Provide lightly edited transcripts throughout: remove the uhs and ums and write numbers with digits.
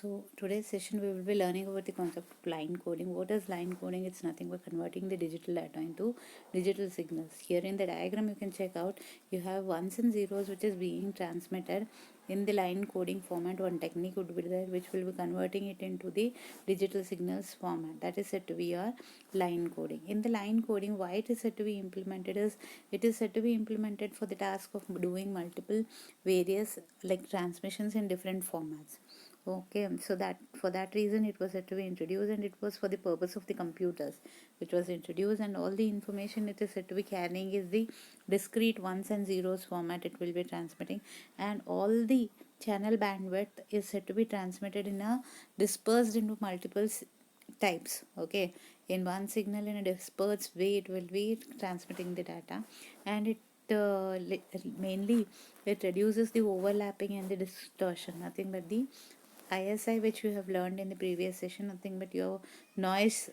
So today's session we will be learning about the concept of line coding. What is line coding? It's nothing but converting the digital data into digital signals. Here in the diagram you can check out you have ones and zeros which is being transmitted in the line coding format. One technique would be there which will be converting it into the digital signals format. That is said to be your line coding. In the line coding, why it is said to be implemented is it is said to be implemented for the task of doing multiple various like transmissions in different formats. Okay, so that for that reason it was said to be introduced, and it was for the purpose of the computers which was introduced, and all the information it is said to be carrying is the discrete ones and zeros format it will be transmitting, and all the channel bandwidth is said to be transmitted in a dispersed into multiple types. Okay, in one signal in a dispersed way it will be transmitting the data, and it mainly it reduces the overlapping and the distortion. Nothing but the ISI which you have learned in the previous session, nothing but your noise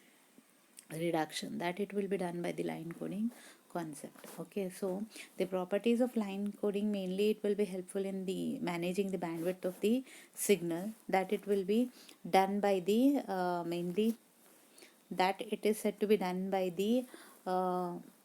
reduction, that it will be done by the line coding concept. Okay, so the properties of line coding, mainly it will be helpful in the managing the bandwidth of the signal, that it will be done by the mainly that it is said to be done by the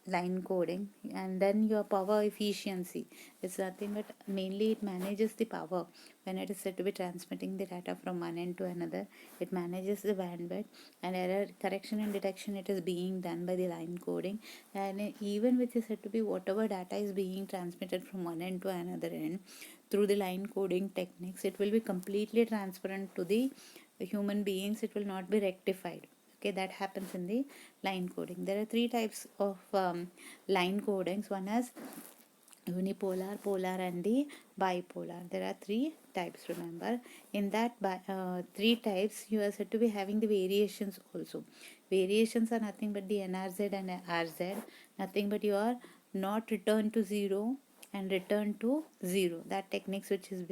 line coding. And then your power efficiency is nothing but mainly it manages the power when it is said to be transmitting the data from one end to another. It manages the bandwidth, and error correction and detection it is being done by the line coding. And even which is said to be whatever data is being transmitted from one end to another end through the line coding techniques, it will be completely transparent to the human beings. It will not be rectified. Okay, that happens in the line coding. There are three types of line codings. One is unipolar, polar, and the bipolar. There are three types, remember. In that three types you are said to be having the variations also. Variations are nothing but the NRZ and RZ, nothing but you are not return to zero and return to zero. That techniques which is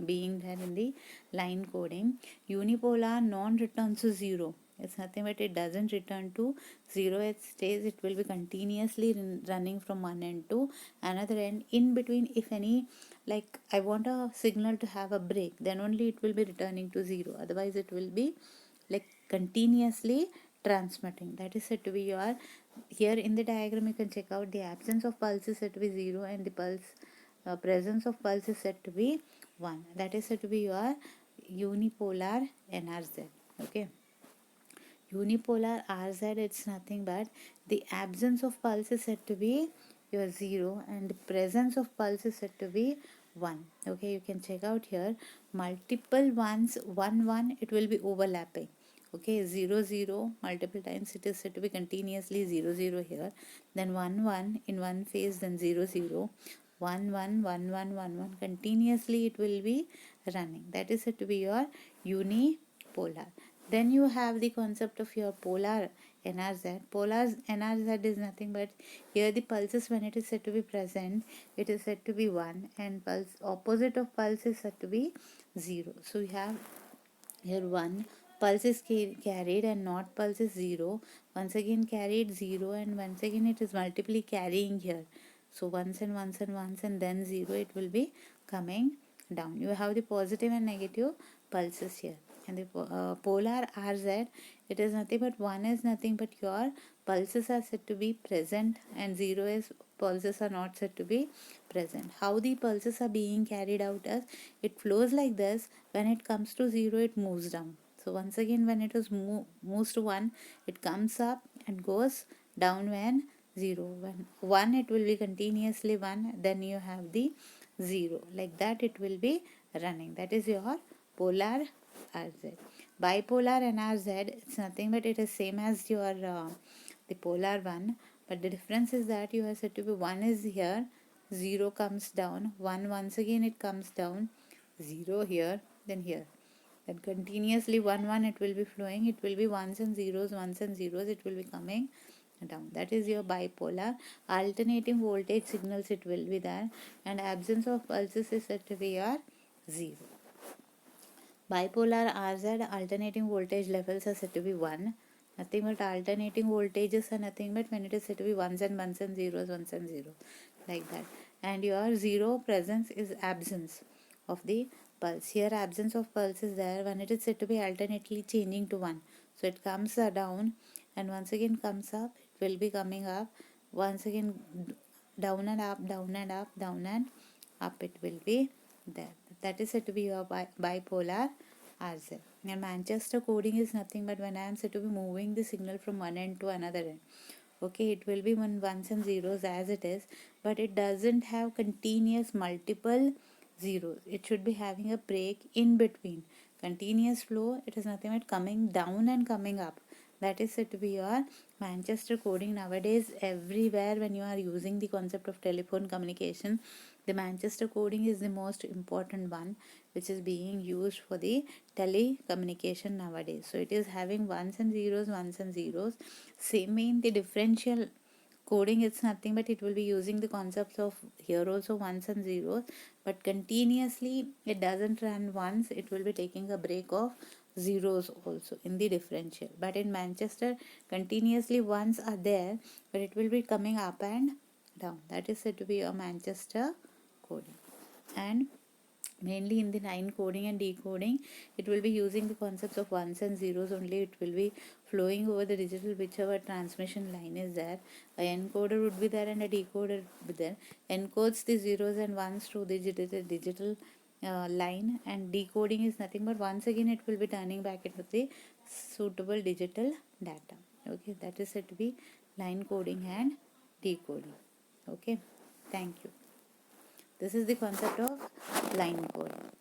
being done in the line coding. Unipolar non-return to zero, it's nothing but it doesn't return to zero. It stays, it will be continuously running from one end to another end. In between, if any, like I want a signal to have a break, then only it will be returning to zero, otherwise it will be like continuously transmitting. That is said to be your, here in the diagram you can check out the absence of pulse is said to be zero, and the pulse presence of pulse is said to be 1. That is said to be your unipolar NRZ. Okay, unipolar RZ, it's nothing but the absence of pulse is said to be your 0, and the presence of pulse is said to be 1. Okay, you can check out here multiple ones, 1 1, it will be overlapping. Okay, 0 0 multiple times it is said to be continuously 0 0 here, then 1 1 in one phase, then 0 0, 1 1 1 1 1 1, continuously it will be running. That is said to be your unipolar. Then you have the concept of your polar NRZ. Polar NRZ is nothing but here the pulses, when it is said to be present, it is said to be 1, and pulse opposite of pulse is said to be 0. So you have here 1, pulse is carried, and not pulse is 0. Once again carried 0, and once again it is multiply carrying here. So once and once and once, and then 0, it will be coming down. You have the positive and negative pulses here. And the polar RZ, it is nothing but 1 is nothing but your pulses are said to be present, and 0 is pulses are not said to be present. How the pulses are being carried out as it flows like this. When it comes to 0, it moves down. So once again when it is moves to 1, it comes up and goes down when 0. When 1, it will be continuously 1, then you have the 0, like that it will be running. That is your polar RZ. Bipolar NRZ, it's nothing but it is same as your the polar one, but the difference is that you are said to be 1 is here, 0 comes down, 1 once again it comes down, 0 here, then here. Then continuously 1 1 it will be flowing, it will be ones and zeros, it will be coming down. That is your bipolar. Alternating voltage signals it will be there, and absence of pulses is said to be your 0. Bipolar RZ, alternating voltage levels are said to be 1. Nothing but alternating voltages are nothing but when it is said to be ones and zeros, ones and zeros, like that. And your 0 presence is absence of the pulse. Here absence of pulse is there when it is said to be alternately changing to 1. So it comes down and once again comes up, it will be coming up, once again down and up, down and up, down and up it will be there. That is said to be your bipolar RZ. And Manchester coding is nothing but when I am said to be moving the signal from one end to another end. Okay, it will be ones and zeros as it is, but it doesn't have continuous multiple zeros. It should be having a break in between. Continuous flow, it is nothing but coming down and coming up. That is said to be your Manchester coding. Nowadays everywhere when you are using the concept of telephone communication, the Manchester coding is the most important one which is being used for the telecommunication nowadays. So it is having ones and zeros, ones and zeros. Same in the differential coding, it's nothing but it will be using the concepts of here also ones and zeros, but continuously it doesn't run once, it will be taking a break of zeros also in the differential. But in Manchester continuously ones are there, but it will be coming up and down. That is said to be a Manchester coding. And mainly in the line coding and decoding, it will be using the concepts of ones and zeros only. It will be flowing over the digital whichever transmission line is there. A encoder would be there and a decoder would be there. Encodes the zeros and ones to the digital line, and decoding is nothing but once again it will be turning back into the suitable digital data. Okay, that is said to be line coding and decoding. Okay, thank you. This is the concept of line coding.